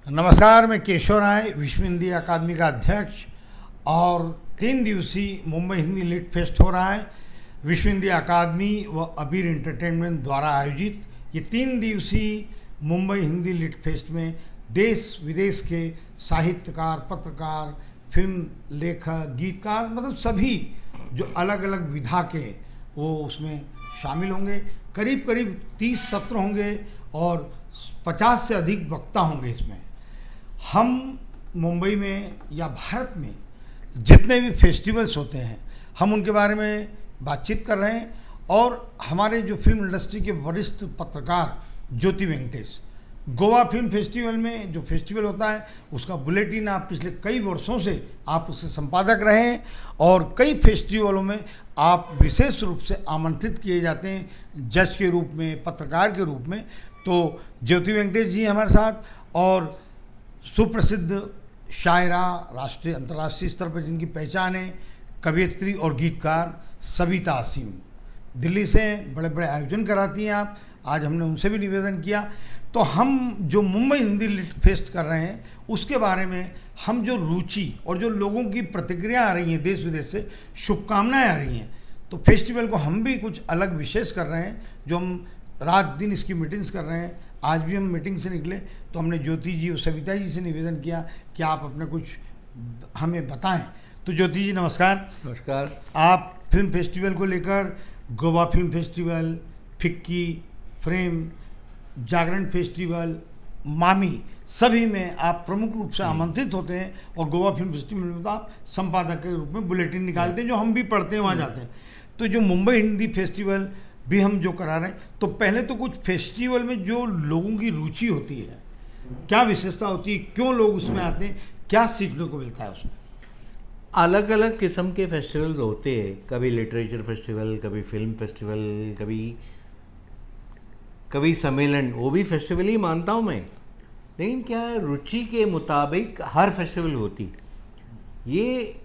नमस्कार, मैं केशव राय, विश्व हिंदी अकादमी का अध्यक्ष। और 3 दिवसीय मुंबई हिंदी लिट फेस्ट हो रहा है। विश्व हिंदी अकादमी व अबीर एंटरटेनमेंट द्वारा आयोजित ये 3 दिवसीय मुंबई हिंदी लिट फेस्ट में देश विदेश के साहित्यकार, पत्रकार, फिल्म लेखक, गीतकार, मतलब सभी जो अलग अलग विधा के वो उसमें शामिल होंगे। करीब करीब 30 सत्र होंगे और 50 से अधिक वक्ता होंगे इसमें। हम मुंबई में या भारत में जितने भी फेस्टिवल्स होते हैं हम उनके बारे में बातचीत कर रहे हैं। और हमारे जो फिल्म इंडस्ट्री के वरिष्ठ पत्रकार ज्योति वेंकटेश, गोवा फिल्म फेस्टिवल में जो फेस्टिवल होता है उसका बुलेटिन आप पिछले कई वर्षों से आप उसके संपादक रहे हैं और कई फेस्टिवलों में आप विशेष रूप से आमंत्रित किए जाते हैं जज के रूप में, पत्रकार के रूप में। तो ज्योति वेंकटेश जी हमारे साथ, और सुप्रसिद्ध शायरा, राष्ट्रीय अंतर्राष्ट्रीय स्तर पर जिनकी पहचान है, कवयित्री और गीतकार सविता असीम, दिल्ली से बड़े बड़े आयोजन कराती हैं आप। आज हमने उनसे भी निवेदन किया। तो हम जो मुंबई हिंदी लिट फेस्ट कर रहे हैं उसके बारे में हम जो रुचि और जो लोगों की प्रतिक्रिया आ रही हैं देश विदेश से, शुभकामनाएं आ रही हैं, तो फेस्टिवल को हम भी कुछ अलग विशेष कर रहे हैं। जो हम रात दिन इसकी मीटिंग्स कर रहे हैं, आज भी हम मीटिंग से निकले तो हमने ज्योति जी और सविता जी से निवेदन किया कि आप अपने कुछ हमें बताएं। तो ज्योति जी नमस्कार। नमस्कार। आप फिल्म फेस्टिवल को लेकर Goa film festival, FICCI, frame, Jagran festival, MAMI, सभी में आप प्रमुख रूप से आमंत्रित होते हैं। और गोवा फिल्म फेस्टिवल में तो आप संपादक के रूप में बुलेटिन निकालते हैं, जो हम भी पढ़ते हैं, वहाँ जाते हैं। तो जो मुंबई हिंदी फेस्टिवल भी हम जो करा रहे हैं, तो पहले तो कुछ फेस्टिवल में जो लोगों की रुचि होती है, क्या विशेषता होती है, क्यों लोग उसमें आते हैं, क्या सीखने को मिलता है उसमें? अलग अलग किस्म के फेस्टिवल्स होते हैं। कभी लिटरेचर फेस्टिवल, कभी फिल्म फेस्टिवल, कभी सम्मेलन, वो भी फेस्टिवल ही मानता हूँ मैं। लेकिन क्या है, रुचि के मुताबिक हर फेस्टिवल होती। ये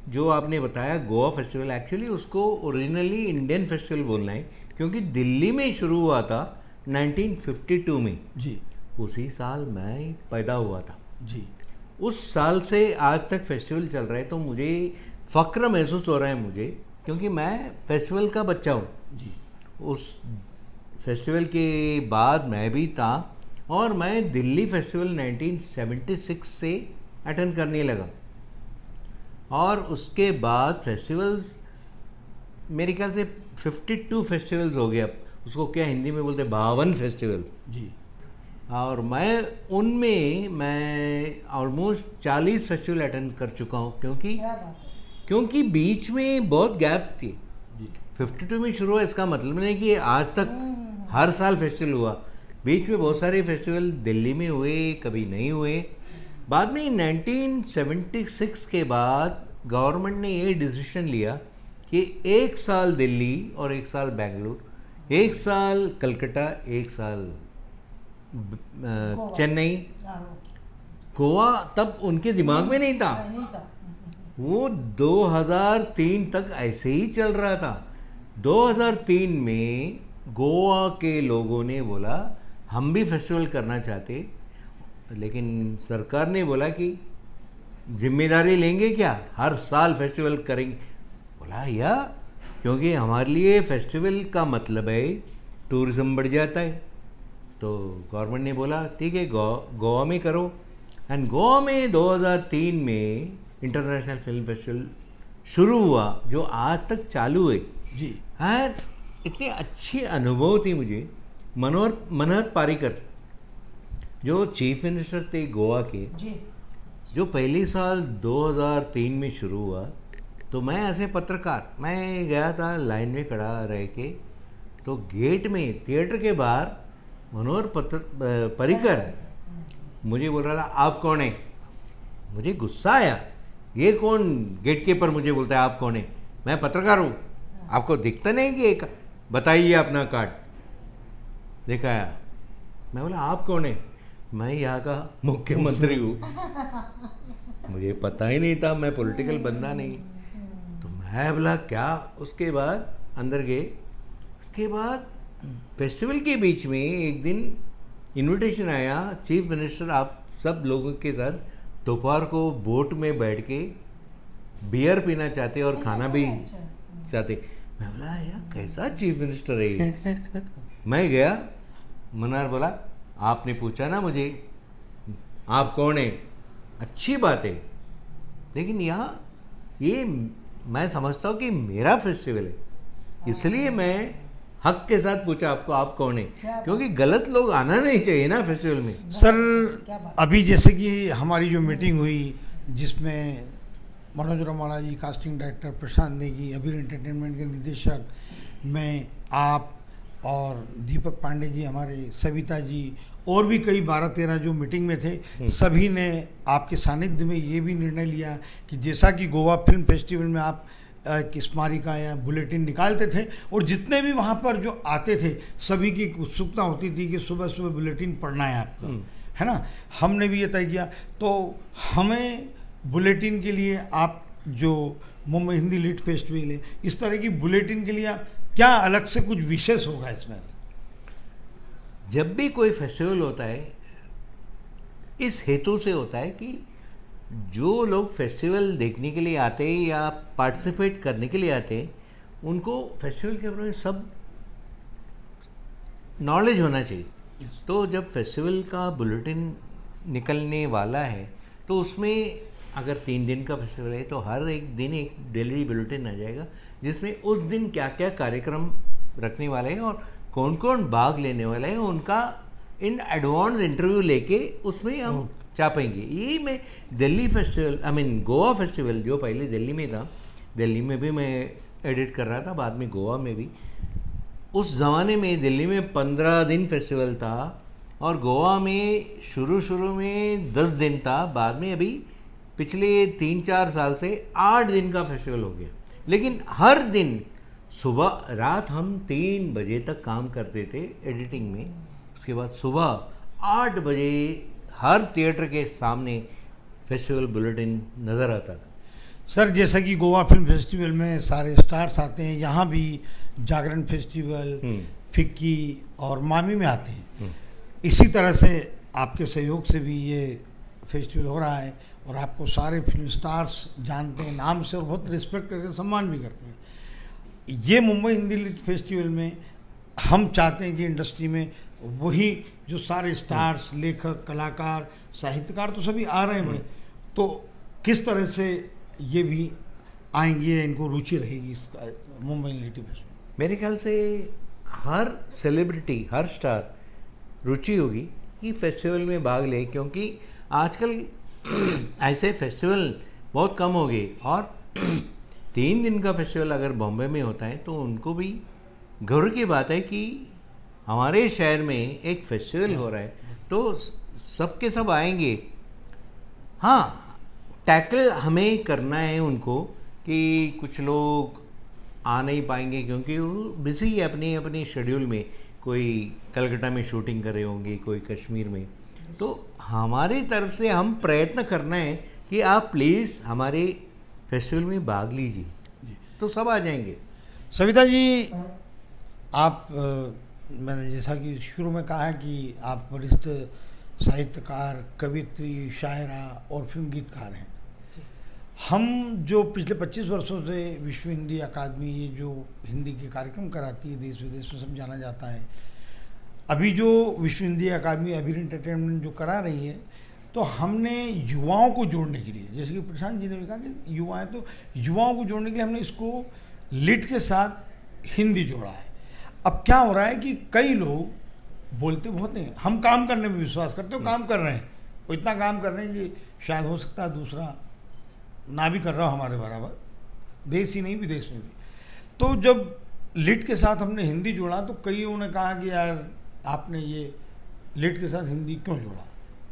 जो आपने बताया गोवा फेस्टिवल, एक्चुअली उसको ओरिजिनली इंडियन फेस्टिवल बोलना है, क्योंकि दिल्ली में शुरू हुआ था 1952 में। जी। उसी साल मैं पैदा हुआ था। जी। उस साल से आज तक फेस्टिवल चल रहा है, तो मुझे फ़ख्र महसूस हो रहा है मुझे, क्योंकि मैं फेस्टिवल का बच्चा हूँ। जी। उस फेस्टिवल के बाद मैं भी था, और मैं दिल्ली फेस्टिवल 1976 से अटेंड करने लगा। और उसके बाद फेस्टिवल्स मेरे ख्याल से 52 फेस्टिवल्स हो गए। अब उसको क्या हिंदी में बोलते हैं, 52 फेस्टिवल। जी। और मैं ऑलमोस्ट 40 फेस्टिवल अटेंड कर चुका हूँ, क्योंकि बीच में बहुत गैप थी। 52 में शुरू हुआ, इसका मतलब नहीं कि आज तक हर साल फेस्टिवल हुआ। बीच में बहुत सारे फेस्टिवल दिल्ली में हुए, कभी नहीं हुए। बाद में 1976 के बाद गवर्नमेंट ने ये डिसीजन लिया कि 1 साल दिल्ली और 1 साल बेंगलुरु, 1 साल कलकत्ता, 1 साल चेन्नई। गोवा तब उनके दिमाग में नहीं था। वो 2003 तक ऐसे ही चल रहा था। 2003 में गोवा के लोगों ने बोला हम भी फेस्टिवल करना चाहते, लेकिन सरकार ने बोला कि जिम्मेदारी लेंगे क्या, हर साल फेस्टिवल करेंगे। बोला या, क्योंकि हमारे लिए फेस्टिवल का मतलब है टूरिज्म बढ़ जाता है। तो गवर्नमेंट ने बोला ठीक है, गोवा में करो। एंड गोवा में 2003 में इंटरनेशनल फिल्म फेस्टिवल शुरू हुआ, जो आज तक चालू है। जी। और इतने अच्छे अनुभव थे मुझे। मनोहर पारिकर जो चीफ मिनिस्टर थे गोवा के, जो पहले साल 2003 में शुरू हुआ, तो मैं ऐसे पत्रकार, मैं गया था लाइन में खड़ा रह के, तो गेट में थिएटर के बाहर मनोहर पारिकर मुझे बोल रहा था आप कौन है। मुझे गुस्सा आया, ये कौन गेट कीपर मुझे बोलता है आप कौन है, मैं पत्रकार हूँ, आपको दिखता नहीं कि एक बताइए अपना कार्ड। दिखाया, मैं बोला आप कौन है, मैं यहाँ का मुख्यमंत्री हूँ। मुझे पता ही नहीं था, मैं पॉलिटिकल बंदा नहीं। तो मैं बोला क्या। उसके बाद अंदर गए। उसके बाद फेस्टिवल के बीच में एक दिन इनविटेशन आया, चीफ मिनिस्टर आप सब लोगों के साथ दोपहर को बोट में बैठ के बियर पीना चाहते और खाना भी चाहते। मैं बोला यार कैसा चीफ मिनिस्टर है ये। मैं गया, मनार बोला आपने पूछा ना मुझे आप कौन है, अच्छी बात है, लेकिन यहाँ ये मैं समझता हूँ कि मेरा फेस्टिवल है, इसलिए मैं हक के साथ पूछा आपको आप कौन है, क्योंकि गलत लोग आना नहीं चाहिए ना फेस्टिवल में। सर अभी जैसे कि हमारी जो मीटिंग हुई जिसमें मनोज रमाला जी कास्टिंग डायरेक्टर, प्रशांत नेगी अबीर एंटरटेनमेंट के निदेशक, मैं, आप और दीपक पांडे जी हमारे, सविता जी और भी कई 12-13 जो मीटिंग में थे, सभी ने आपके सानिध्य में ये भी निर्णय लिया कि जैसा कि गोवा फिल्म फेस्टिवल में आप एक स्मारिका या बुलेटिन निकालते थे और जितने भी वहाँ पर जो आते थे सभी की उत्सुकता होती थी कि सुबह सुबह बुलेटिन पढ़ना है आपको, है ना। हमने भी ये तय किया, तो हमें बुलेटिन के लिए आप जो मुंबई हिंदी लिट फेस्टिवल है, इस तरह की बुलेटिन के लिए आप क्या अलग से कुछ विशेष होगा इसमें? जब भी कोई फेस्टिवल होता है इस हेतु से होता है कि जो लोग फेस्टिवल देखने के लिए आते हैं या पार्टिसिपेट करने के लिए आते हैं उनको फेस्टिवल के बारे में सब नॉलेज होना चाहिए। तो जब फेस्टिवल का बुलेटिन निकलने वाला है तो उसमें अगर 3 दिन का फेस्टिवल है तो हर एक दिन एक डेली बुलेटिन आ जाएगा जिसमें उस दिन क्या क्या कार्यक्रम रखने वाले हैं और कौन कौन भाग लेने वाले हैं उनका इन एडवांस इंटरव्यू लेके उसमें हम छापेंगे। ये मैं दिल्ली फेस्टिवल गोवा फेस्टिवल जो पहले दिल्ली में था, दिल्ली में भी मैं एडिट कर रहा था, बाद में गोवा में भी। उस ज़माने में दिल्ली में 15 दिन फेस्टिवल था और गोवा में शुरू में 10 दिन था, बाद में अभी पिछले 3-4 साल से 8 दिन का फेस्टिवल हो गया। लेकिन हर दिन सुबह रात हम 3 बजे तक काम करते थे एडिटिंग में, उसके बाद सुबह 8 बजे हर थिएटर के सामने फेस्टिवल बुलेटिन नज़र आता था। सर जैसा कि गोवा फिल्म फेस्टिवल में सारे स्टार्स आते हैं, यहाँ भी जागरण फेस्टिवल, फिक्की और मामी में आते हैं, इसी तरह से आपके सहयोग से भी ये फेस्टिवल हो रहा है और आपको सारे फिल्म स्टार्स जानते हैं नाम से और बहुत रिस्पेक्ट करके सम्मान भी करते हैं। ये मुंबई हिंदी लिट फेस्टिवल में हम चाहते हैं कि इंडस्ट्री में वही जो सारे स्टार्स, लेखक, कलाकार, साहित्यकार तो सभी आ रहे हैं बड़े, तो किस तरह से ये भी आएंगे, इनको रुचि रहेगी इस मुंबई लिट फेस्टिवल? मेरे ख्याल से हर सेलिब्रिटी, हर स्टार रुचि होगी कि फेस्टिवल में भाग ले, क्योंकि आजकल ऐसे फेस्टिवल बहुत कम हो गए और 3 दिन का फेस्टिवल अगर बॉम्बे में होता है तो उनको भी गर्व की बात है कि हमारे शहर में एक फेस्टिवल हो रहा है, तो सबके सब आएंगे। हाँ, टैकल हमें करना है उनको कि कुछ लोग आ नहीं पाएंगे क्योंकि वो बिजी है अपने अपने शेड्यूल में, कोई कलकत्ता में शूटिंग कर रहे होंगे, कोई कश्मीर में। तो हमारी तरफ से हम प्रयत्न करना है कि आप प्लीज़ हमारे फेस्टिवल में भाग लीजिए, तो सब आ जाएंगे। सविता जी, आप मैंने जैसा कि शुरू में कहा है कि आप वरिष्ठ साहित्यकार, कवित्री, शायरा और फिल्म गीतकार हैं। हम जो पिछले 25 वर्षों से विश्व हिंदी अकादमी ये जो हिंदी के कार्यक्रम कराती है, देश विदेश में सब जाना जाता है, अभी जो विश्व हिंदी अकादमी अबीर एंटरटेनमेंट जो करा रही है, तो हमने युवाओं को जोड़ने के लिए, जैसे कि प्रशांत जी ने भी कहा कि युवा हैं, तो युवाओं को जोड़ने के लिए हमने इसको लिट के साथ हिंदी जोड़ा है। अब क्या हो रहा है कि कई लोग बोलते बहुत नहीं, हम काम करने में विश्वास करते हो, काम कर रहे हैं, वो इतना काम कर रहे हैं कि शायद हो सकता है दूसरा ना भी कर रहा हो हमारे बराबर, देश ही नहीं विदेश में भी। तो जब लिट के साथ हमने हिंदी जोड़ा तो कईयों ने कहा कि यार आपने ये लिट के साथ हिंदी क्यों जोड़ा,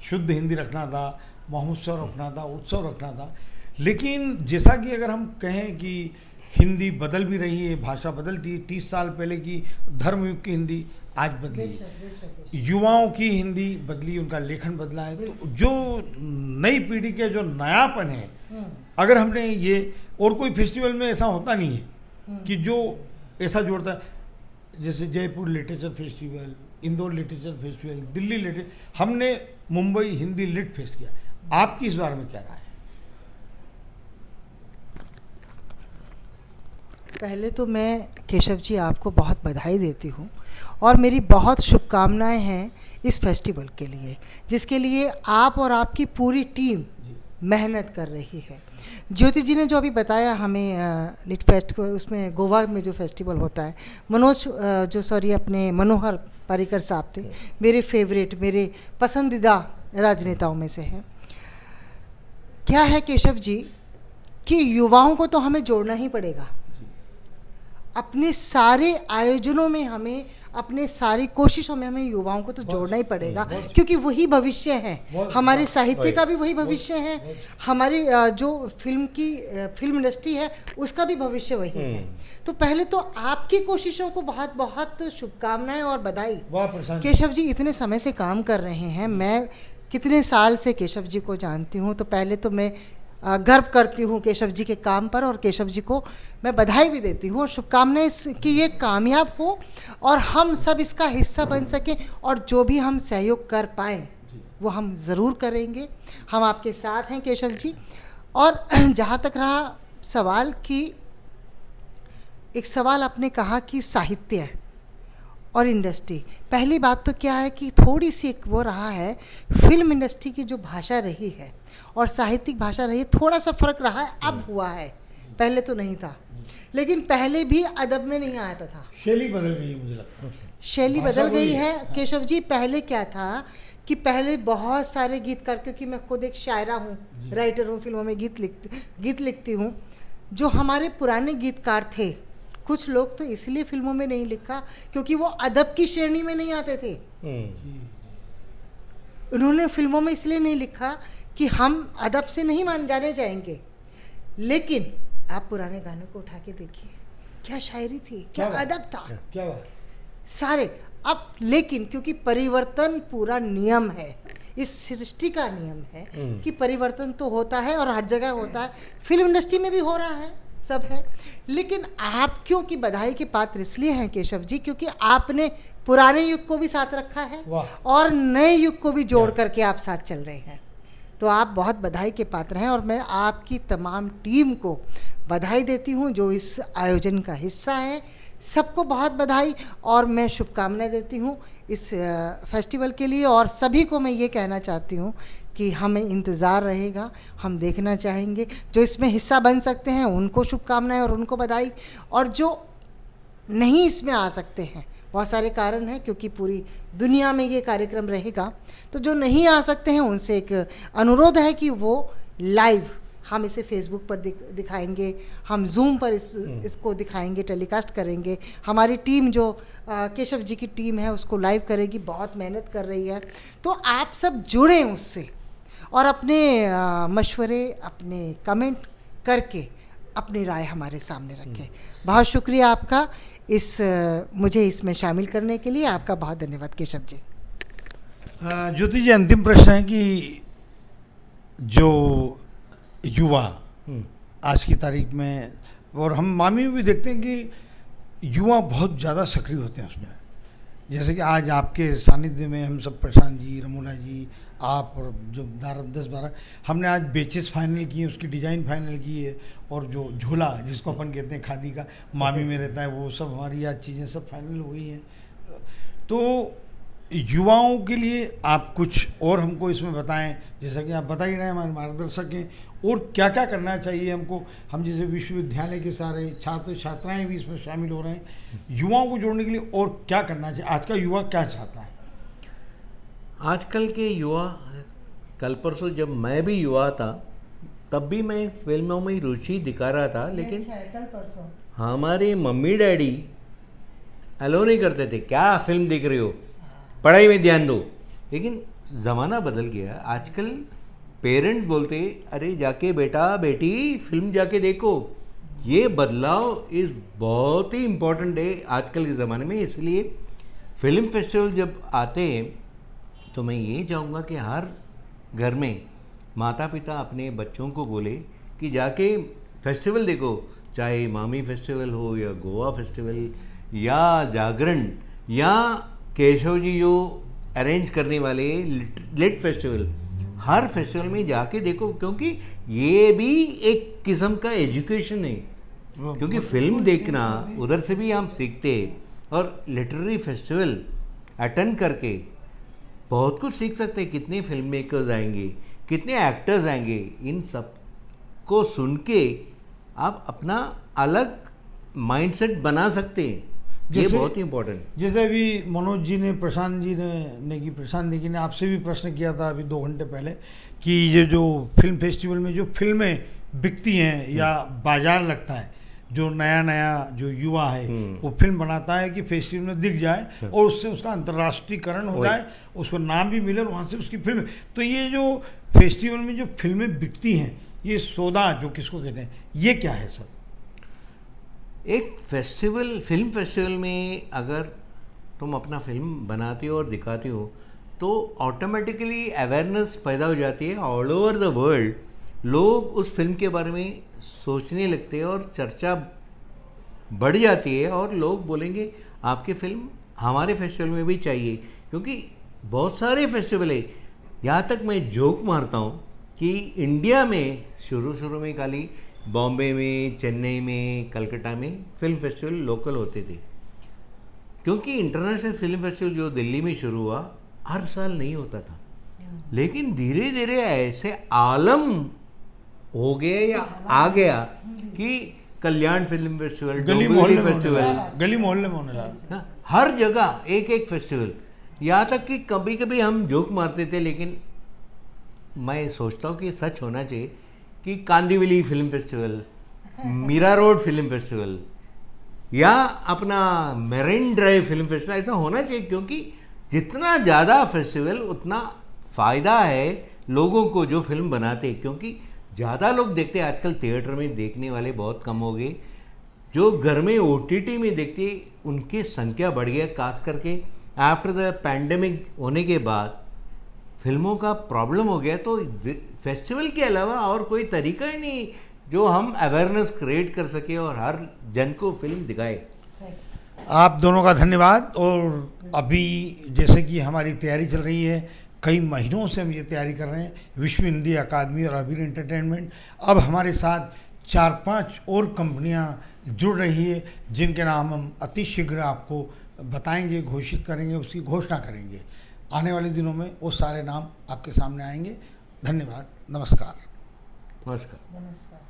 शुद्ध हिंदी रखना था, महोत्सव रखना था, उत्सव रखना था। लेकिन जैसा कि अगर हम कहें कि हिंदी बदल भी रही है, भाषा बदलती है, 30 साल पहले की धर्मयुग की हिंदी आज बदली, युवाओं की हिंदी बदली, उनका लेखन बदला है, तो जो नई पीढ़ी के जो नयापन है, अगर हमने ये, और कोई फेस्टिवल में ऐसा होता नहीं है कि जो ऐसा जोड़ता है, जैसे Jaipur literature festival, Indore literature festival, Delhi literature, हमने मुंबई हिंदी लिट फेस्ट किया, आपकी इस बारे में क्या राय है? पहले तो मैं केशव जी आपको बहुत बधाई देती हूँ और मेरी बहुत शुभकामनाएं हैं इस फेस्टिवल के लिए, जिसके लिए आप और आपकी पूरी टीम मेहनत कर रही है। ज्योति जी ने जो अभी बताया हमें लिट फेस्ट को, उसमें गोवा में जो फेस्टिवल होता है, अपने मनोहर पारिकर साहब थे, मेरे फेवरेट, मेरे पसंदीदा राजनेताओं में से हैं। क्या है केशव जी कि युवाओं को तो हमें जोड़ना ही पड़ेगा। अपने सारे आयोजनों में हमें, अपने सारी कोशिशों में हमें युवाओं को तो जोड़ना ही पड़ेगा, क्योंकि वही भविष्य है। हमारे साहित्य का भी वही भविष्य है, हमारी जो फिल्म इंडस्ट्री है उसका भी भविष्य वही है। तो पहले तो आपकी कोशिशों को बहुत बहुत शुभकामनाएं और बधाई। केशव जी इतने समय से काम कर रहे हैं, मैं कितने साल से केशव जी को जानती हूँ, तो पहले तो मैं गर्व करती हूँ केशव जी के काम पर, और केशव जी को मैं बधाई भी देती हूँ और शुभकामनाएं कि ये कामयाब हो और हम सब इसका हिस्सा बन सकें, और जो भी हम सहयोग कर पाएँ वो हम ज़रूर करेंगे। हम आपके साथ हैं केशव जी। और जहाँ तक रहा सवाल कि एक सवाल आपने कहा कि साहित्य और इंडस्ट्री, पहली बात तो क्या है कि थोड़ी सी एक वो रहा है, फिल्म इंडस्ट्री की जो भाषा रही है और साहित्यिक भाषा रही है, थोड़ा सा फ़र्क रहा है, अब हुआ है, पहले तो नहीं था। लेकिन पहले भी अदब में नहीं आता था, शैली बदल गई है, मुझे लगता है शैली बदल गई है केशव जी। पहले क्या था कि पहले बहुत सारे गीतकार, क्योंकि मैं खुद एक शायरा हूँ, राइटर हूँ, फिल्मों में गीत लिखती हूँ, जो हमारे पुराने गीतकार थे, कुछ लोग तो इसलिए फिल्मों में नहीं लिखा क्योंकि वो अदब की श्रेणी में नहीं आते थे। उन्होंने फिल्मों में इसलिए नहीं लिखा कि हम अदब से नहीं मान जाने जाएंगे। लेकिन आप पुराने गानों को उठा के देखिए, क्या शायरी थी, क्या अदब था, क्या बात सारे। अब लेकिन क्योंकि परिवर्तन पूरा नियम है, इस सृष्टि का नियम है कि परिवर्तन तो होता है और हर जगह होता है, फिल्म इंडस्ट्री में भी हो रहा है, सब है। लेकिन आप क्योंकि बधाई के पात्र इसलिए हैं केशव जी, क्योंकि आपने पुराने युग को भी साथ रखा है और नए युग को भी जोड़ करके आप साथ चल रहे हैं, तो आप बहुत बधाई के पात्र हैं। और मैं आपकी तमाम टीम को बधाई देती हूं जो इस आयोजन का हिस्सा है, सबको बहुत बधाई और मैं शुभकामनाएं देती हूं इस फेस्टिवल के लिए। और सभी को मैं ये कहना चाहती हूं कि हमें इंतज़ार रहेगा, हम देखना चाहेंगे, जो इसमें हिस्सा बन सकते हैं उनको शुभकामनाएं और उनको बधाई, और जो नहीं इसमें आ सकते हैं, बहुत सारे कारण हैं क्योंकि पूरी दुनिया में ये कार्यक्रम रहेगा, तो जो नहीं आ सकते हैं उनसे एक अनुरोध है कि वो लाइव, हम इसे फेसबुक पर दिखाएंगे, हम जूम पर इसको दिखाएंगे, टेलीकास्ट करेंगे। हमारी टीम जो केशव जी की टीम है उसको लाइव करेगी, बहुत मेहनत कर रही है। तो आप सब जुड़ें उससे और अपने मशवरे, अपने कमेंट करके अपनी राय हमारे सामने रखें। बहुत शुक्रिया आपका मुझे इसमें शामिल करने के लिए, आपका बहुत धन्यवाद केशव जी। ज्योति जी, अंतिम प्रश्न है कि जो युवा आज की तारीख में, और हम मामी में भी देखते हैं कि युवा बहुत ज़्यादा सक्रिय होते हैं उसमें, जैसे कि आज आपके सानिध्य में हम सब, प्रशांत जी, रमोला जी, आप और जो 10-12 हमने आज बेचेस फाइनल किए, उसकी डिज़ाइन फाइनल की है, और जो झोला जिसको अपन कहते हैं खादी का, मामी में रहता है, वो सब हमारी आज चीज़ें सब फाइनल हो गई हैं। तो युवाओं के लिए आप कुछ और हमको इसमें बताएं, जैसा कि आप बता ही रहे हैं, हमारे मार्गदर्शक हैं, और क्या क्या करना चाहिए हमको, हम जैसे विश्वविद्यालय के सारे छात्र छात्राएं भी इसमें शामिल हो रहे हैं, युवाओं को जोड़ने के लिए और क्या करना चाहिए, आज का युवा क्या चाहता है? आजकल के युवा, कल परसों जब मैं भी युवा था तब भी मैं फिल्मों में रुचि दिखा रहा था, लेकिन कल परसों हमारे मम्मी डैडी अलो नहीं करते थे, क्या फिल्म देख रहे हो, पढ़ाई में ध्यान दो। लेकिन ज़माना बदल गया, आजकल पेरेंट्स बोलते अरे जाके बेटा बेटी फिल्म जाके देखो। ये बदलाव इस बहुत ही इम्पोर्टेंट है आजकल के ज़माने में। इसलिए फिल्म फेस्टिवल जब आते हैं तो मैं ये चाहूँगा कि हर घर में माता पिता अपने बच्चों को बोले कि जाके फेस्टिवल देखो, चाहे मामी फेस्टिवल हो या गोवा फेस्टिवल या जागरण या केशव जी जो अरेंज करने वाले लिट फेस्टिवल, हर फेस्टिवल में जाके देखो, क्योंकि ये भी एक किस्म का एजुकेशन है। क्योंकि फिल्म देखना उधर से भी हम सीखते हैं, और लिटरेरी फेस्टिवल अटेंड करके बहुत कुछ सीख सकते हैं। कितने फिल्म मेकर्स आएंगे, कितने एक्टर्स आएंगे, इन सब को सुन के आप अपना अलग माइंडसेट बना सकते हैं। ये बहुत ही इम्पोर्टेंट। जैसे अभी मनोज जी ने, प्रशांत नेगी ने आपसे भी प्रश्न किया था अभी 2 घंटे पहले कि ये जो फिल्म फेस्टिवल में जो फिल्में बिकती हैं या बाजार लगता है, जो नया जो युवा है वो फिल्म बनाता है कि फेस्टिवल में दिख जाए और उससे उसका अंतर्राष्ट्रीयकरण हो जाए, उसको नाम भी मिले और वहाँ से उसकी फिल्म। तो ये जो फेस्टिवल में जो फिल्में बिकती हैं, ये सौदा जो किसको कहते हैं, ये क्या है सर? एक फेस्टिवल, फिल्म फेस्टिवल में अगर तुम अपना फिल्म बनाते हो और दिखाते हो तो ऑटोमेटिकली अवेयरनेस पैदा हो जाती है। ऑल ओवर द वर्ल्ड लोग उस फिल्म के बारे में सोचने लगते हैं और चर्चा बढ़ जाती है, और लोग बोलेंगे आपकी फिल्म हमारे फेस्टिवल में भी चाहिए। क्योंकि बहुत सारे फेस्टिवल है, यहाँ तक मैं जोक मारता हूँ कि इंडिया में शुरू में खाली बॉम्बे में, चेन्नई में, कलकत्ता में फिल्म फेस्टिवल लोकल होते थे। क्योंकि इंटरनेशनल फिल्म फेस्टिवल जो दिल्ली में शुरू हुआ हर साल नहीं होता था, लेकिन धीरे धीरे ऐसे आलम हो गया या आ गया कि कल्याण फिल्म फेस्टिवल, गली मोहल्ले में होने लगा, हर जगह एक फेस्टिवल। यहाँ तक कि कभी कभी हम जोक मारते थे, लेकिन मैं सोचता हूँ कि सच होना चाहिए कि Kandivali film festival, Mira road film festival या अपना मेरिन ड्राइव फिल्म फेस्टिवल ऐसा होना चाहिए। क्योंकि जितना ज़्यादा फेस्टिवल उतना फ़ायदा है लोगों को जो फिल्म बनाते हैं। क्योंकि ज़्यादा लोग देखते हैं, आजकल थिएटर में देखने वाले बहुत कम हो गए, जो घर में OTT में देखते उनकी संख्या बढ़ गई। खास करके आफ्टर द पैंडेमिक होने के बाद फिल्मों का प्रॉब्लम हो गया, तो फेस्टिवल के अलावा और कोई तरीका ही नहीं जो हम अवेयरनेस क्रिएट कर सके और हर जन को फिल्म दिखाए। आप दोनों का धन्यवाद। और अभी जैसे कि हमारी तैयारी चल रही है, कई महीनों से हम ये तैयारी कर रहे हैं, विश्व हिंदी अकादमी और अबीर एंटरटेनमेंट। अब हमारे साथ 4-5 और कंपनियां जुड़ रही है, जिनके नाम हम अति शीघ्र आपको बताएंगे, घोषित करेंगे, उसकी घोषणा करेंगे। आने वाले दिनों में वो सारे नाम आपके सामने आएंगे। धन्यवाद, नमस्कार। नमस्कार। नमस्कार।